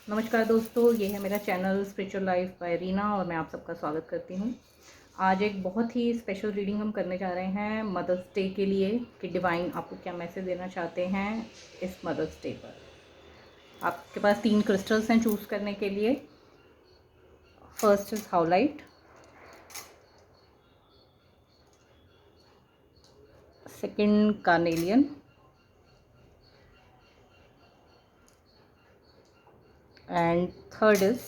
नमस्कार दोस्तों, ये है मेरा channel spiritual life by Reena और मैं आप सबका स्वागत करती हूँ। आज एक बहुत ही स्पेशल रीडिंग हम करने जा रहे हैं मदर्स डे के लिए कि डिवाइन आपको क्या मैसेज देना चाहते हैं इस मदर्स डे पर। आपके पास 3 क्रिस्टल्स हैं चूज़ करने के लिए। First is howlite, second carnelian and third is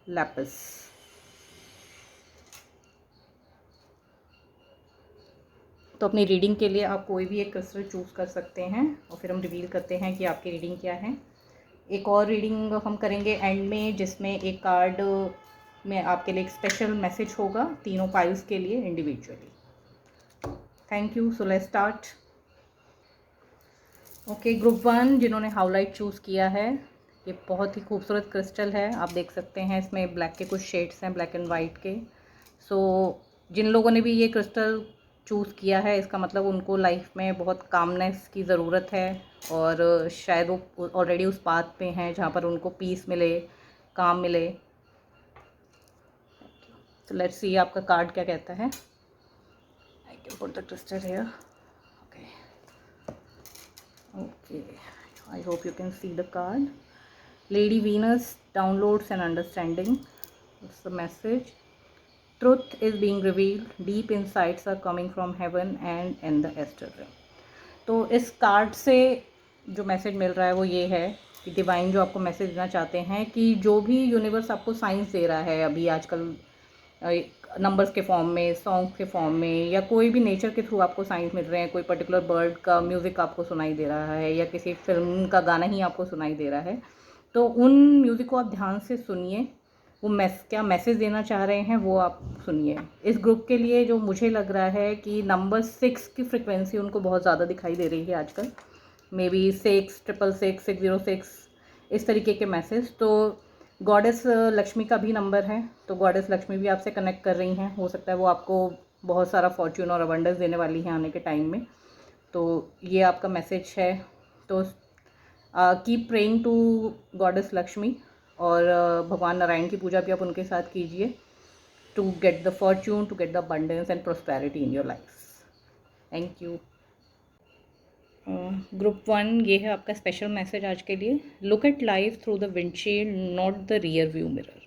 lapis. तो अपनी रीडिंग के लिए आप कोई भी एक क्रिस्टल चूज़ कर सकते हैं और फिर हम रिवील करते हैं कि आपकी रीडिंग क्या है। एक और रीडिंग हम करेंगे एंड में, जिसमें एक कार्ड में आपके लिए एक स्पेशल मैसेज होगा तीनों पाइल्स के लिए individually. Thank you. So let's start. Okay, group 1 जिन्होंने हाउलाइट चूज़ किया है, ये बहुत ही खूबसूरत क्रिस्टल है। आप देख सकते हैं इसमें ब्लैक के कुछ शेड्स हैं, ब्लैक एंड वाइट के। सो जिन लोगों ने भी ये क्रिस्टल चूज़ किया है, इसका मतलब उनको लाइफ में बहुत कामनेस की ज़रूरत है और शायद वो ऑलरेडी उस पाथ पे हैं जहाँ पर उनको पीस मिले, काम मिले। तो लेट्स सी आपका कार्ड क्या कहता है। I can put the crystal here. Okay, I hope you can see the card. Lady Venus downloads an understanding. It's the message. Truth is being revealed. Deep insights are coming from heaven and in the astral realm. तो इस card से जो message मिल रहा है वो ये है कि डिवाइन जो आपको मैसेज देना चाहते हैं कि जो भी यूनिवर्स आपको साइंस दे रहा है अभी आजकल, नंबर्स के फॉर्म में, सॉन्ग के फॉर्म में, या कोई भी नेचर के थ्रू आपको साइंस मिल रहे हैं, कोई पर्टिकुलर बर्ड का म्यूज़िक आपको सुनाई दे रहा है या किसी फिल्म का गाना ही आपको सुनाई दे रहा है, तो उन म्यूज़िक को आप ध्यान से सुनिए। वो क्या मैसेज देना चाह रहे हैं वो आप सुनिए। इस ग्रुप के लिए जो मुझे लग रहा है कि नंबर 6 की फ्रिक्वेंसी उनको बहुत ज़्यादा दिखाई दे रही है आजकल। मे बी 6, 666, 606, इस तरीके के मैसेज। तो गॉडेस लक्ष्मी का भी नंबर है, तो गॉडेस लक्ष्मी भी आपसे कनेक्ट कर रही हैं। हो सकता है वो आपको बहुत सारा फॉर्च्यून और अबंडेंस देने वाली हैं आने के टाइम में। तो ये आपका मैसेज है। तो keep praying to goddess Lakshmi और भगवान नारायण की पूजा भी आप उनके साथ कीजिए to get the fortune, to get the abundance and prosperity in your life. Thank you. Group 1 ये है आपका स्पेशल मैसेज आज के लिए। Look at life through the windshield, not the rear view mirror.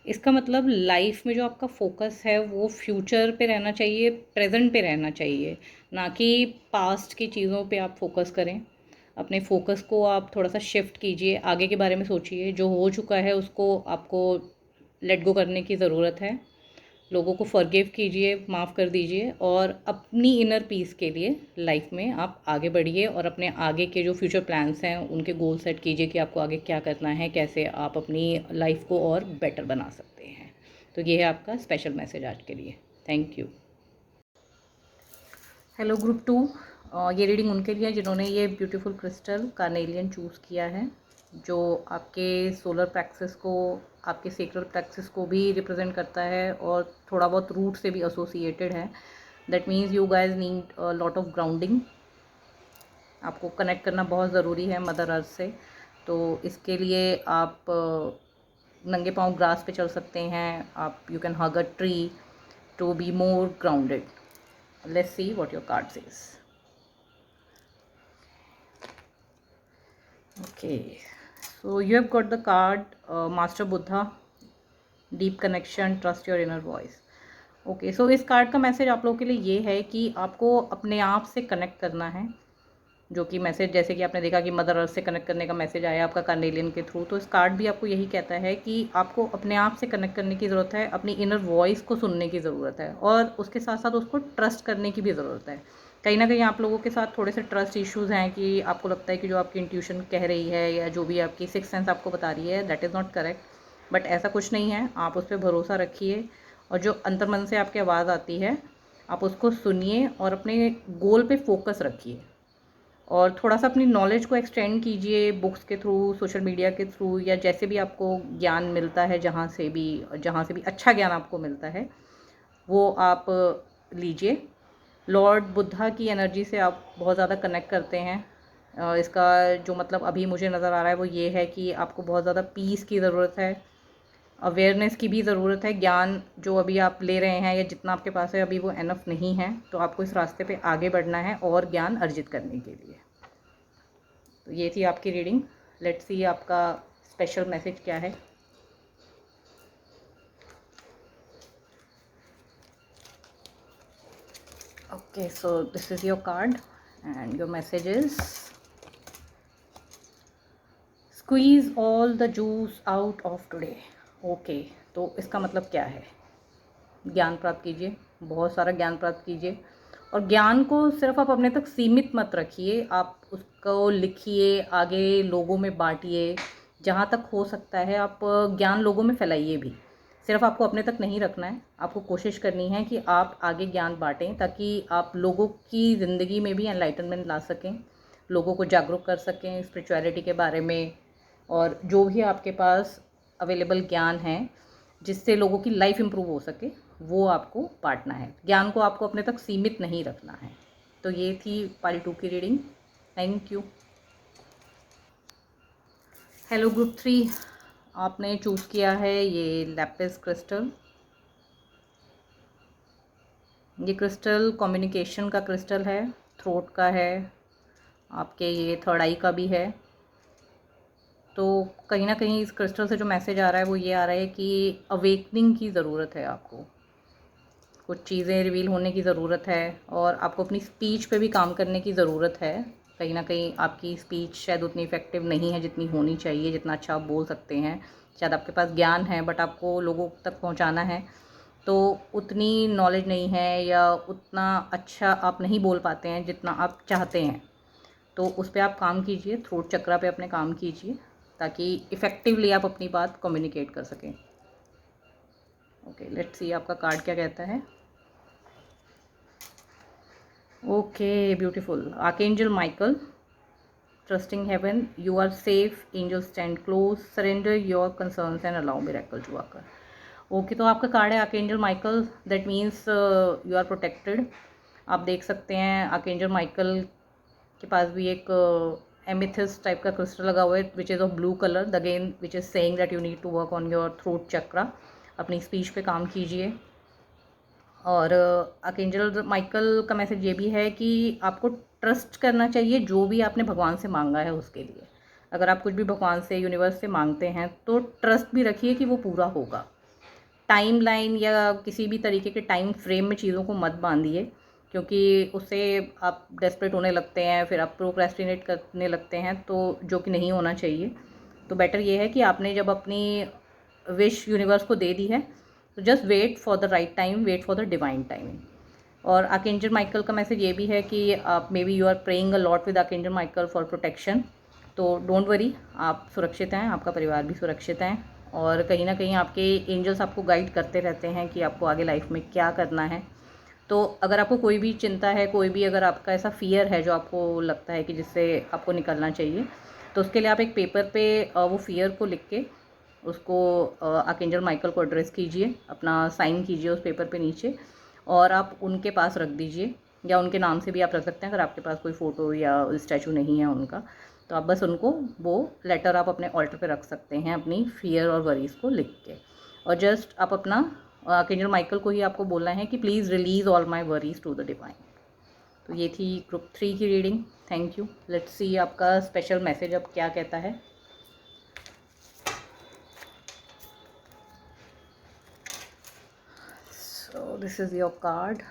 इसका मतलब लाइफ में जो आपका फोकस है वो फ्यूचर पे रहना चाहिए, प्रेजेंट पे रहना चाहिए, ना कि पास्ट की चीज़ों पे आप फोकस करें। अपने फोकस को आप थोड़ा सा शिफ्ट कीजिए, आगे के बारे में सोचिए। जो हो चुका है उसको आपको लेट गो करने की ज़रूरत है। लोगों को फॉरगिव कीजिए, माफ़ कर दीजिए और अपनी इनर पीस के लिए लाइफ में आप आगे बढ़िए और अपने आगे के जो फ्यूचर प्लान्स हैं उनके गोल सेट कीजिए कि आपको आगे क्या करना है, कैसे आप अपनी लाइफ को और बेटर बना सकते हैं। तो ये है आपका स्पेशल मैसेज आज के लिए। Thank you. हेलो ग्रुप 2, ये रीडिंग उनके लिए जिन्होंने ये ब्यूटीफुल क्रिस्टल कार्नेलियन चूज़ किया है, जो आपके सोलर प्लेक्सस को, आपके सेक्रल प्लेक्सस को भी रिप्रेजेंट करता है और थोड़ा बहुत रूट से भी एसोसिएटेड है। That means you guys need lot of grounding. आपको कनेक्ट करना बहुत ज़रूरी है मदर अर्थ से। तो इसके लिए आप नंगे पाँव ग्रास पे चल सकते हैं। आप you can hug a tree to be more grounded. Let's see what your card says. Okay, so you have got the card Master Buddha, Deep Connection, Trust Your Inner Voice. Okay, so इस card का message आप लोगों के लिए ये है कि आपको अपने आप से कनेक्ट करना है। जो कि मैसेज, जैसे कि आपने देखा कि मदर अर्थ से कनेक्ट करने का मैसेज आया आपका कार्नेलियन के थ्रू, तो इस कार्ड भी आपको यही कहता है कि आपको अपने आप से कनेक्ट करने की ज़रूरत है, अपनी इनर वॉइस को सुनने की ज़रूरत है और उसके साथ साथ उसको ट्रस्ट करने की भी ज़रूरत है। कहीं ना कहीं आप लोगों के साथ थोड़े से ट्रस्ट इश्यूज़ हैं कि आपको लगता है कि जो आपकी इंट्यूशन कह रही है या जो भी आपकी सिक्स सेंस आपको बता रही है that is not correct. But ऐसा कुछ नहीं है, आप उस पर भरोसा रखिए और जो अंतर्मन से आपकी आवाज़ आती है आप उसको सुनिए और अपने गोल पे फोकस रखिए और थोड़ा सा अपनी नॉलेज को एक्सटेंड कीजिए बुक्स के थ्रू, सोशल मीडिया के थ्रू, या जैसे भी आपको ज्ञान मिलता है, जहाँ से भी अच्छा ज्ञान आपको मिलता है वो आप लीजिए। लॉर्ड बुद्धा की एनर्जी से आप बहुत ज़्यादा कनेक्ट करते हैं इसका जो मतलब अभी मुझे नज़र आ रहा है वो ये है कि आपको बहुत ज़्यादा पीस की ज़रूरत है, अवेयरनेस की भी ज़रूरत है। ज्ञान जो अभी आप ले रहे हैं या जितना आपके पास है अभी वो एनफ नहीं है, तो आपको इस रास्ते पे आगे बढ़ना है और ज्ञान अर्जित करने के लिए। तो ये थी आपकी रीडिंग। लेट्स सी आपका स्पेशल मैसेज क्या है। Okay, so this is your card and your message is squeeze all the juice out of today. Okay, तो इसका मतलब क्या है? ज्ञान प्राप्त कीजिए, बहुत सारा ज्ञान प्राप्त कीजिए, और ज्ञान को सिर्फ आप अपने तक सीमित मत रखिए, आप उसको लिखिए, आगे लोगों में बांटिए, जहाँ तक हो सकता है आप ज्ञान लोगों में फैलाइए भी। सिर्फ आपको अपने तक नहीं रखना है, आपको कोशिश करनी है कि आप आगे ज्ञान बांटें ताकि आप लोगों की ज़िंदगी में भी एनलाइटनमेंट ला सकें, लोगों को जागरूक कर सकें स्पिरिचुअलिटी के बारे में, और जो भी आपके पास अवेलेबल ज्ञान है जिससे लोगों की लाइफ इम्प्रूव हो सके वो आपको बांटना है। ज्ञान को आपको अपने तक सीमित नहीं रखना है। तो ये थी पार्ट 2 की reading. Thank you. Hello group 3, आपने चूज़ किया है ये लैपिस क्रिस्टल। ये क्रिस्टल कम्युनिकेशन का क्रिस्टल है, थ्रोट का है, आपके ये थर्ड आई का भी है। तो कहीं ना कहीं इस क्रिस्टल से जो मैसेज आ रहा है वो ये आ रहा है कि अवेकनिंग की ज़रूरत है आपको, कुछ चीज़ें रिवील होने की ज़रूरत है, और आपको अपनी स्पीच पे भी काम करने की ज़रूरत है। कहीं ना कहीं आपकी स्पीच शायद उतनी इफ़ेक्टिव नहीं है जितनी होनी चाहिए, जितना अच्छा आप बोल सकते हैं। शायद आपके पास ज्ञान है बट आपको लोगों तक पहुंचाना है तो उतनी नॉलेज नहीं है, या उतना अच्छा आप नहीं बोल पाते हैं जितना आप चाहते हैं। तो उस पर आप काम कीजिए, थ्रोट चक्रा पे अपने काम कीजिए ताकि इफ़ेक्टिवली आप अपनी बात कम्युनिकेट कर सकें। ओके, लेट्स सी आपका कार्ड क्या कहता है। Okay, beautiful. Archangel Michael, trusting heaven, you are safe. Angels stand close. Surrender your concerns and allow miracle to occur. Okay, तो आपका कार्ड है archangel Michael, that means you are protected. आप देख सकते हैं आर्कएंजल माइकल के पास भी एक एमिथिस्ट टाइप का क्रिस्टल लगा हुआ है which is of blue colour, again which is saying that you need to work on your throat chakra. अपनी स्पीच पे काम कीजिए। और आर्कएंजल माइकल का मैसेज ये भी है कि आपको ट्रस्ट करना चाहिए जो भी आपने भगवान से मांगा है उसके लिए। अगर आप कुछ भी भगवान से, यूनिवर्स से मांगते हैं तो ट्रस्ट भी रखिए कि वो पूरा होगा। टाइम लाइन या किसी भी तरीके के टाइम फ्रेम में चीज़ों को मत बांधिए, क्योंकि उससे आप डेस्परेट होने लगते हैं, फिर आप प्रोक्रेस्टिनेट करने लगते हैं, तो जो कि नहीं होना चाहिए। तो बेटर ये है कि आपने जब अपनी विश यूनिवर्स को दे दी है तो just wait for the right time, wait for the divine timing. और आर्कएंजल माइकल का मैसेज ये भी है कि आप may be you are praying a lot with archangel Michael for protection. तो डोंट वरी, आप सुरक्षित हैं, आपका परिवार भी सुरक्षित हैं, और कहीं ना कहीं आपके एंजल्स आपको गाइड करते रहते हैं कि आपको आगे लाइफ में क्या करना है। तो अगर आपको कोई भी चिंता है, कोई भी अगर आपका ऐसा फियर है जो आपको लगता है कि जिससे आपको निकलना चाहिए, तो उसके लिए आप एक पेपर पे वो फियर को लिख के उसको आर्कएंजल माइकल को एड्रेस कीजिए, अपना साइन कीजिए उस पेपर पे नीचे, और आप उनके पास रख दीजिए, या उनके नाम से भी आप रख सकते हैं अगर आपके पास कोई फ़ोटो या स्टैचू नहीं है उनका। तो आप बस उनको वो लेटर आप अपने ऑल्टर पे रख सकते हैं अपनी फियर और वरीज़ को लिख के, और जस्ट आप अपना आर्कएंजल माइकल को ही आपको बोलना है कि please release all my worries to the divine. तो ये थी ग्रुप 3 की reading. Thank you. Let's see आपका स्पेशल मैसेज अब क्या कहता है। So this is your card.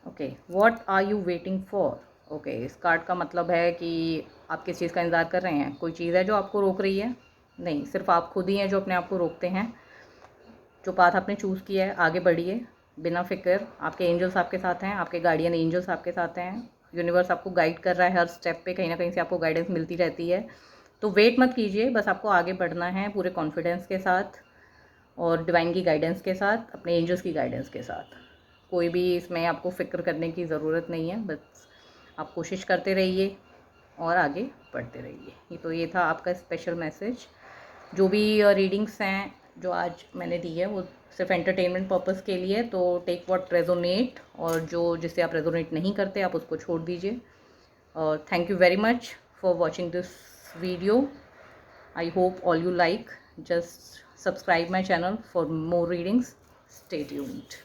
Okay, what are you waiting for? Okay, इस कार्ड का मतलब है कि आप किस चीज़ का इंतज़ार कर रहे हैं। कोई चीज़ है जो आपको रोक रही है? नहीं, सिर्फ आप खुद ही हैं जो अपने आप को रोकते हैं। जो पाथ आपने चूज़ किया है आगे बढ़िए बिना फिक्र। आपके एंजल्स आपके साथ हैं, आपके गार्डियन एंजल्स आपके साथ हैं, यूनिवर्स आपको गाइड कर रहा है हर स्टेप पे, कहीं ना कहीं से आपको गाइडेंस मिलती रहती है। तो वेट मत कीजिए, बस आपको आगे बढ़ना है पूरे कॉन्फिडेंस के साथ और डिवाइन की गाइडेंस के साथ, अपने एंजल्स की गाइडेंस के साथ। कोई भी इसमें आपको फ़िक्र करने की ज़रूरत नहीं है, बस आप कोशिश करते रहिए और आगे बढ़ते रहिए। तो ये था आपका स्पेशल मैसेज। जो भी रीडिंग्स हैं जो आज मैंने दी है वो सिर्फ एंटरटेनमेंट पर्पस के लिए, तो टेक व्हाट रेजोनेट, और जो जिससे आप रेजोनेट नहीं करते आप उसको छोड़ दीजिए। Thank you very much for watching this video. I hope all you like. Just subscribe my channel for more readings. Stay tuned.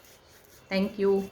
Thank you.